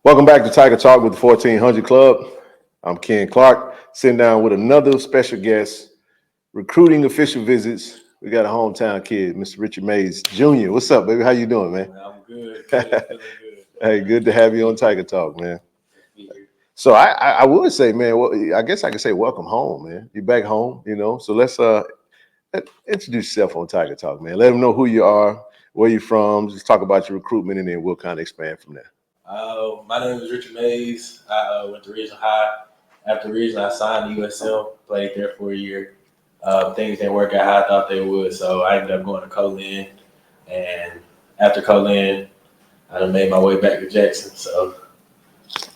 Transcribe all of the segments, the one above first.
Welcome back to Tiger Talk with the 1400 Club. I'm Ken Clark, sitting down with another special guest, recruiting official visits. We got a hometown kid, Mr. Richard Mays Jr. What's up, baby? How you doing, man? I'm good, feeling good. Hey, good to have you on Tiger Talk, man. Be here. So I would say, man, well, I guess I could say welcome home, man. You're back home, So let's introduce yourself on Tiger Talk, man. Let them know who you are, where you're from. Just talk about your recruitment, and then we'll kind of expand from there. My name is Richard Mays. I went to Regional High. After Regional, I signed to USM, played there for a year. Things didn't work out how I thought they would, so I ended up going to Colin. And after Colin, I done made my way back to Jackson. So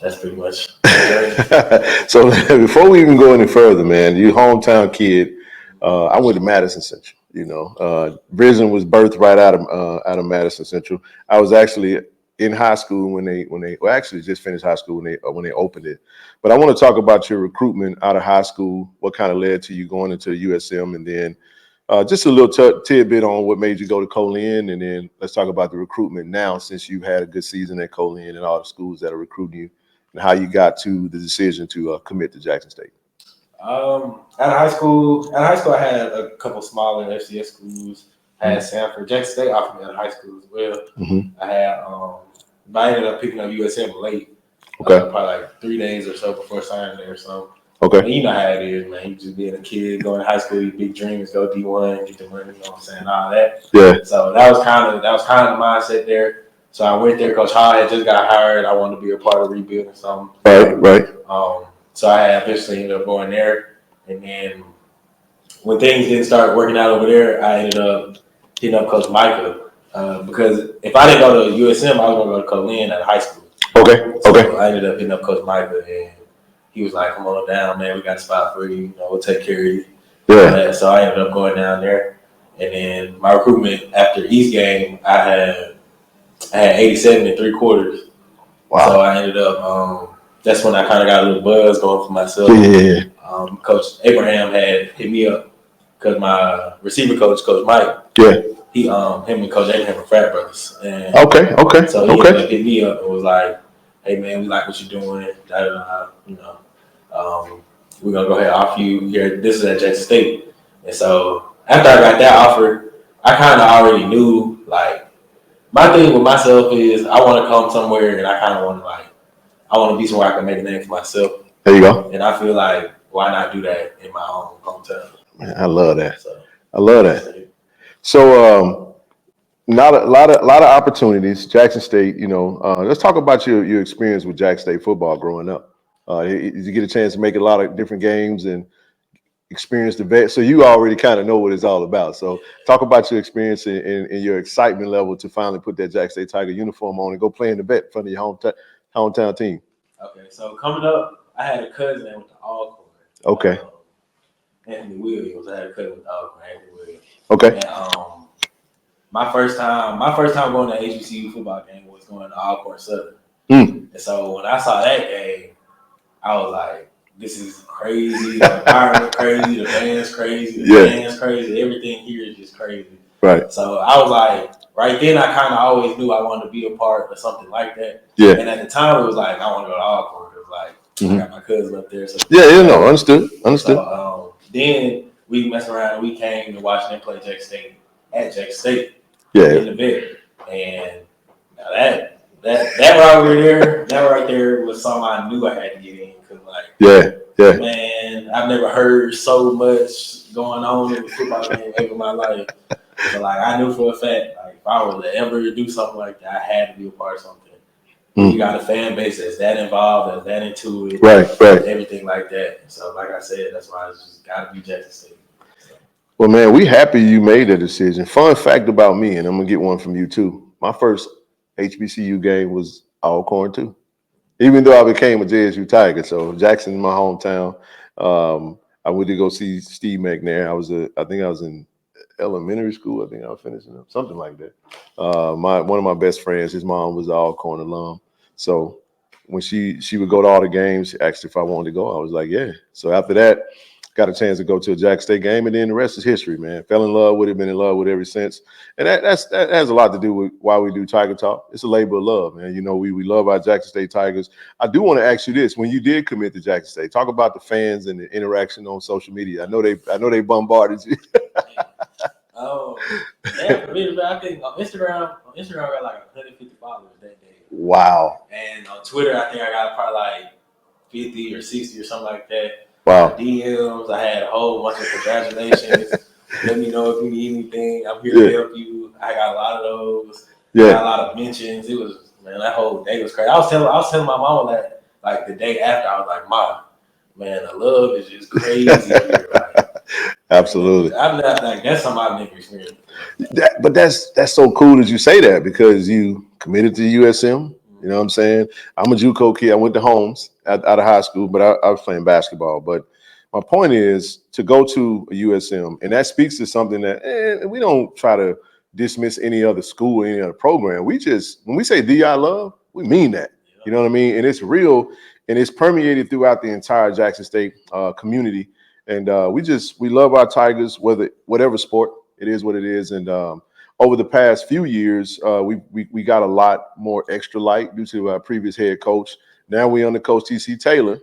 that's pretty much the So before we even go any further, man, you hometown kid. I went to Madison Central. Vision was birthed right out of Madison Central. I was actually in high school when they well, actually just finished high school when they opened it. But I want to talk about your recruitment out of high school. What kind of led to you going into USM, and then just a little tidbit on what made you go to Colin, and then let's talk about the recruitment now, since you've had a good season at Colin and all the schools that are recruiting you, and how you got to the decision to commit to Jackson State. Out of high school, I had a couple smaller FCS schools. I had Sanford. Jackson State offered me out of high school as well. Mm-hmm. I had, but I ended up picking up USM late. Okay. Probably like 3 days or so before signing there. So, Okay. you know how it is, man. You just being a kid, going to high school, your big dreams, go D1, get the money, you know what I'm saying, all that. Yeah. So that was kind of the mindset there. So I went there. Coach Hall had just got hired. I wanted to be a part of rebuilding something. Right. So I had eventually ended up going there, and then when things didn't start working out over there, I ended up hitting up Coach Micah because if I didn't go to USM, I was going to go to Colin at high school. Okay. So I ended up hitting up Coach Micah, and he was like, "Come on down, man. We got a spot for you. We'll take care of you." Yeah. So I ended up going down there, and then my recruitment after East game, I had 87 and 3/4. Wow. So I ended up. That's when I kind of got a little buzz going for myself. Yeah. Coach Abraham had hit me up because my receiver coach, Coach Mike. Yeah. Him and Coach Abraham are frat brothers. And Okay. So he hit me up and was like, "Hey man, we like what you're doing. We're gonna go ahead and offer you here. This is at Jackson State." And so after I got that offer, I kind of already knew, like, my thing with myself is I want to come somewhere and I kind of want to I want to be somewhere I can make a name for myself. There you go. And I feel like, why not do that in my own hometown? Man, I love that. So, I love that. So not a lot of opportunities. Jackson State, let's talk about your experience with Jackson State football growing up. Did you get a chance to make a lot of different games and experience the vet? So you already kind of know what it's all about. So talk about your experience and your excitement level to finally put that Jackson State Tiger uniform on and go play in the vet in front of your hometown team. Okay, so coming up, I had a cousin that went to Alcorn. Okay. Anthony Williams. I had a cousin with Alcorn, Anthony Williams. Okay. And my first time going to an HBCU football game was going to Alcorn Southern. And so when I saw that game, I was like, this is crazy. The environment crazy. The band's crazy. The band's crazy. Everything here is just crazy. Right. So I was like, right then, I kind of always knew I wanted to be a part of something like that. Yeah. And at the time, it was like, I want to go to Alcorn. It was like, I got my cousin up there. So understood. So then we messed around and we came to watch them play Jackson State at Jackson State. Yeah. In the vet. And now that right there was something I knew I had to get in. Cause man, I've never heard so much going on in the football game ever in my life. So I knew for a fact, if I were to ever do something like that, I had to be a part of something. You got a fan base that's that involved, that's that into it, right, everything like that. So, like I said, that's why it's just got to be Jackson State. So. Well, man, we happy you made that decision. Fun fact about me, and I'm gonna get one from you too. My first HBCU game was Alcorn too, even though I became a JSU Tiger. So Jackson, my hometown. I went to go see Steve McNair. I think I was in elementary school. I think I was finishing up, something like that. One of my best friends, his mom was an Alcorn alum. So when she would go to all the games, she asked if I wanted to go. I was like, yeah. So after that, got a chance to go to a Jackson State game, and then the rest is history, man. Fell in love with it, been in love with it ever since. And that has a lot to do with why we do Tiger Talk. It's a labor of love, man. You know, we love our Jackson State Tigers. I do want to ask you this: when you did commit to Jackson State, talk about the fans and the interaction on social media. I know they bombarded you. Oh, yeah, I think on Instagram I got like 150 followers that day. Wow. And on Twitter, I think I got probably like 50 or 60 or something like that. Wow. DMs, I had a whole bunch of congratulations. Let me know if you need anything. I'm here to help you. I got a lot of those. Yeah. Got a lot of mentions. It was, man, that whole day was crazy. I was telling my mama that like the day after, I was like, Mom, man, the love is just crazy here. Like, absolutely. I'm not like that's something I've never experienced. But that's so cool that you say that, because you committed to USM. You know what I'm saying? I'm a JUCO kid. I went to Holmes out of high school, but I was playing basketball. But my point is to go to a USM, and that speaks to something that we don't try to dismiss any other school, any other program. We just, when we say DI love, we mean that. You know what I mean? And it's real, and it's permeated throughout the entire Jackson State community. And we love our Tigers, whatever sport it is, what it is. And over the past few years, we got a lot more extra light due to our previous head coach. Now we're under Coach TC Taylor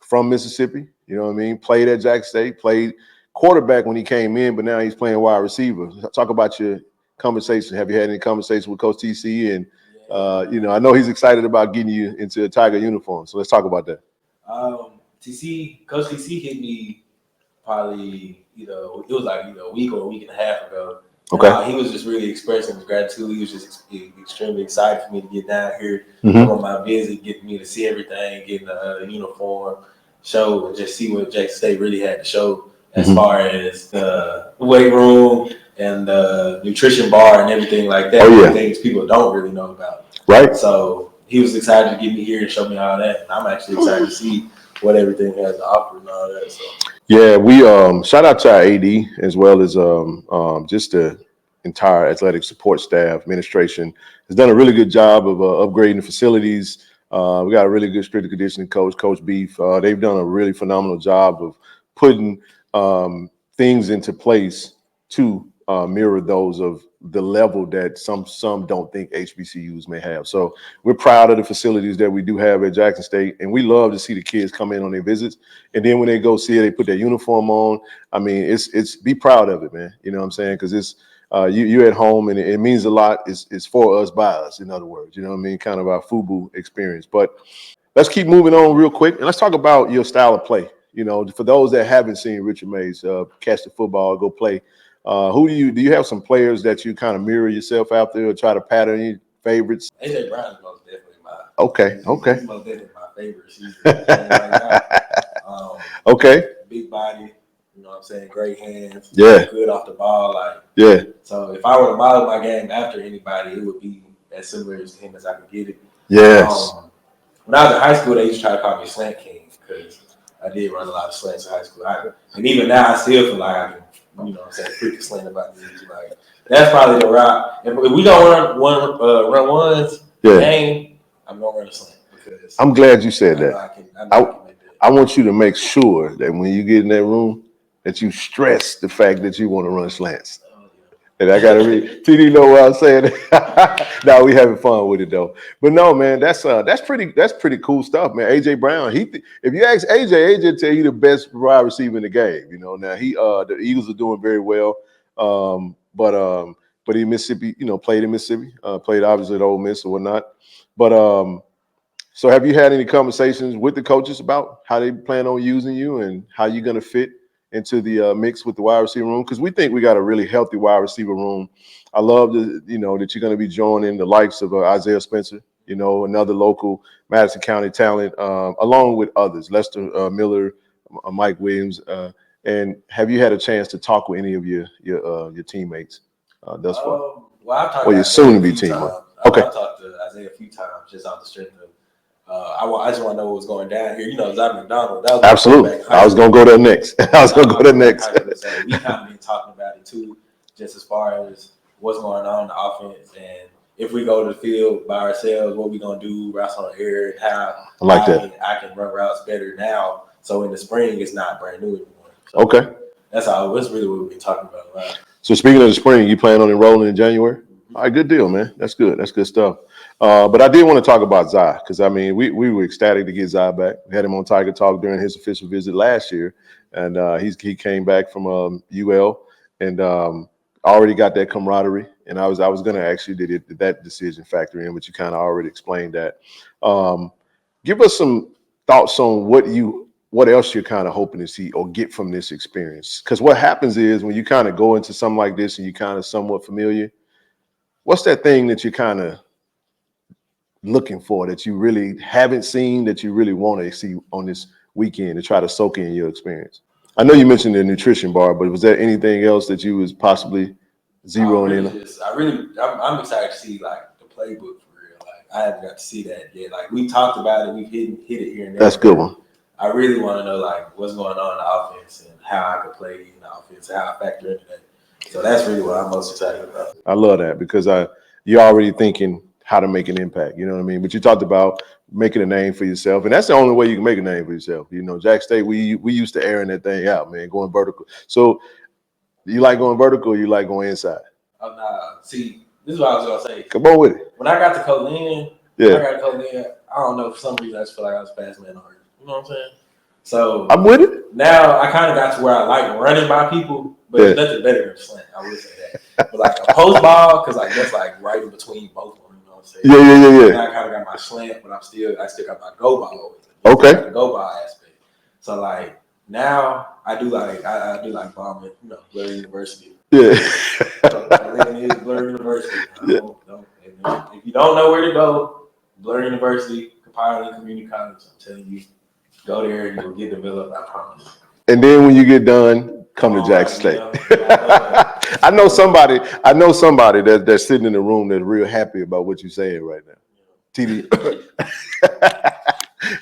from Mississippi. You know what I mean? Played at Jackson State, played quarterback when he came in, but now he's playing wide receiver. Talk about your conversation. Have you had any conversation with Coach TC? And you know, I know he's excited about getting you into a Tiger uniform. So let's talk about that. Coach TC hit me probably, it was like a week or a week and a half ago. Okay. He was just really expressing his gratitude. He was just extremely excited for me to get down here, come on my visit, getting me to see everything, getting the uniform, show, and just see what Jackson State really had to show as far as the weight room and the nutrition bar and everything like that. Oh, yeah. Things people don't really know about. Right. So he was excited to get me here and show me all that. And I'm actually excited to see what everything has to offer and all that. So. Yeah, we shout out to our AD as well as just the entire athletic support staff, administration has done a really good job of upgrading the facilities. We got a really good strength and conditioning coach, Coach Beef. They've done a really phenomenal job of putting things into place to mirror those of the level that some don't think HBCUs may have. So we're proud of the facilities that we do have at Jackson State, and we love to see the kids come in on their visits. And then when they go see it, they put their uniform on. I mean, it's be proud of it, man. You know what I'm saying? Because it's you're at home, and it means a lot. It's for us, by us, in other words. You know what I mean? Kind of our FUBU experience. But let's keep moving on real quick, and let's talk about your style of play. You know, for those that haven't seen Richard Mays catch the football, go play. Who do you have some players that you kind of mirror yourself after or try to pattern any favorites? AJ Brown is most definitely my He's most definitely my favorite receiver. Okay. Big body, you know what I'm saying? Great hands. Yeah. Good off the ball. Yeah. So if I were to model my game after anybody, it would be as similar to him as I could get it. Yes. When I was in high school, they used to try to call me Slant King because I did run a lot of slants in high school. And even now, I still feel like I can, freaking slant about this. Like, that's probably the route. If we don't run ones game, I'm gonna run a slant because I'm glad you said that. I want you to make sure that when you get in that room, that you stress the fact that you want to run slants. And I gotta read. TD know what I'm saying. No, we having fun with it though. But no, man, that's pretty cool stuff, man. AJ Brown. If you ask AJ tell you the best wide receiver in the game. You know, now the Eagles are doing very well. But in Mississippi, played in Mississippi, played obviously at Ole Miss or whatnot. But so have you had any conversations with the coaches about how they plan on using you and how you're gonna fit into the mix with the wide receiver room? Because we think we got a really healthy wide receiver room. I love that you're going to be joining the likes of Isaiah Spencer, another local Madison County talent, along with others, Lester Miller, Mike Williams. And have you had a chance to talk with any of your teammates thus far? Well, I've talked or your soon-to-be teammate. Okay. I've talked to Isaiah a few times just off the strength of I just want to know what was going down here. Zach McDonald. That was absolutely. I was going to go there next. We kind of been talking about it too, just as far as what's going on in the offense and if we go to the field by ourselves, what we going to do, routes on the air, and how I can run routes better now. So in the spring, it's not brand new anymore. So Okay. That's really what we've been talking about a lot. So speaking of the spring, you plan on enrolling in January? All right, good deal, man. That's good. That's good stuff. But I did want to talk about Zai because I mean we were ecstatic to get Zai back. We had him on Tiger Talk during his official visit last year, and he came back from UL and already got that camaraderie. And I was going to ask you, did that decision factor in? But you kind of already explained that. Give us some thoughts on what else you're kind of hoping to see or get from this experience. Because what happens is when you kind of go into something like this and you kind of somewhat familiar, what's that thing that you're kind of looking for that you really haven't seen that you really want to see on this weekend to try to soak in your experience? I know you mentioned the nutrition bar, but was there anything else that you was possibly zeroing in? I'm excited to see like the playbook for real. Like I haven't got to see that yet. Like we talked about it, we've hit it here and there. That's a good one. I really want to know like what's going on in the offense and how I could play in the offense, how I factor into that. So that's really what I'm most excited about. I love that because you're already thinking how to make an impact. You know what I mean? But you talked about making a name for yourself, and that's the only way you can make a name for yourself. You know, Jack State, we used to airing that thing out, man, going vertical. So you like going vertical or you like going inside? Oh, nah. See, this is what I was gonna say. Come on with it. When I got to Colin, I don't know, for some reason I just feel like I was fast man on her. You know what I'm saying? So I'm with it. Now I kind of got to where I like running by people, but it's nothing better than slant. I would say that. But like a post ball, because like that's like right in between both of them. You know what I'm saying? Yeah. Now I kind of got my slant, but I still got my go ball. Okay. The go ball aspect. So like now I do like bombing, you know, Blair University. Yeah. So it is Blair University. If you don't know where to go, Blair University, Compiling Community College. I'm telling you, go there and you'll get developed. I promise. And then when you get done, come to Jack State. I know somebody that's sitting in the room that's real happy about what you're saying right now. TD.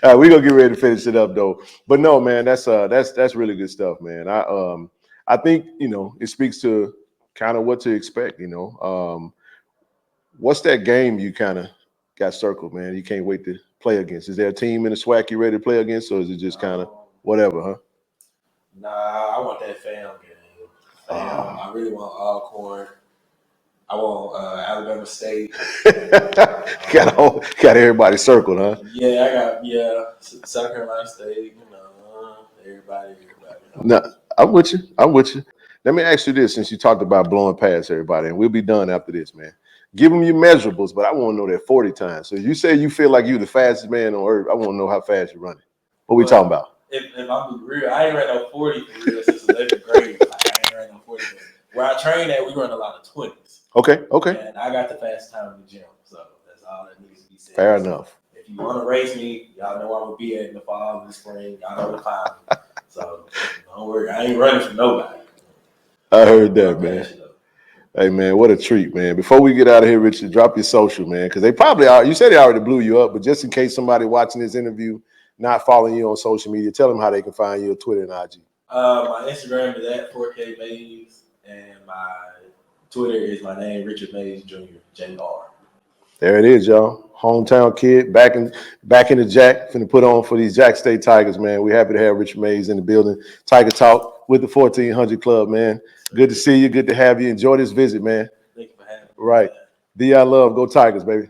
We're gonna get ready to finish it up though. But no, man, that's really good stuff, man. I think, you know, it speaks to kind of what to expect, you know. What's that game you kind of got circled, man? You can't wait to play against. Is there a team in the SWAC you ready to play against, or is it just kind of whatever, huh? Nah, I want that fam game. I really want Alcorn. I want Alabama State. got everybody circled, huh? Yeah, I got South Carolina State. You know, everybody. You No, know. I'm with you. Let me ask you this, since you talked about blowing past everybody, and we'll be done after this, man. Give them your measurables, but I want to know that 40 times. So you say you feel like you're the fastest man on earth. I want to know how fast you're running. What we talking about? If I'm being real, I ain't ran no 40 for real since 11th grade. Like, I ain't ran no 40. Where I train at, we run a lot of 20s. Okay. And I got the fastest time in the gym, so that's all that needs to be said. Fair enough. If you want to race me, y'all know where I'm gonna be at in the fall and the spring. Y'all know to find me. So don't worry, I ain't running from nobody. I heard that, man. Hey, man, what a treat, man. Before we get out of here, Richard, drop your social, man, because they probably are. You said they already blew you up, but just in case somebody watching this interview not following you on social media, tell them how they can find you on Twitter and IG. My Instagram is at 4K Mays, and my Twitter is my name, Richard Mays Jr. Jr. There it is, y'all. Hometown kid, back in the Jack, finna put on for these Jack State Tigers, man. We're happy to have Richard Mays in the building. Tiger Talk with the 1400 Club, man. Good to see you. Good to have you. Enjoy this visit, man. Thank you for having me. Right. D.I. Love. Go Tigers, baby.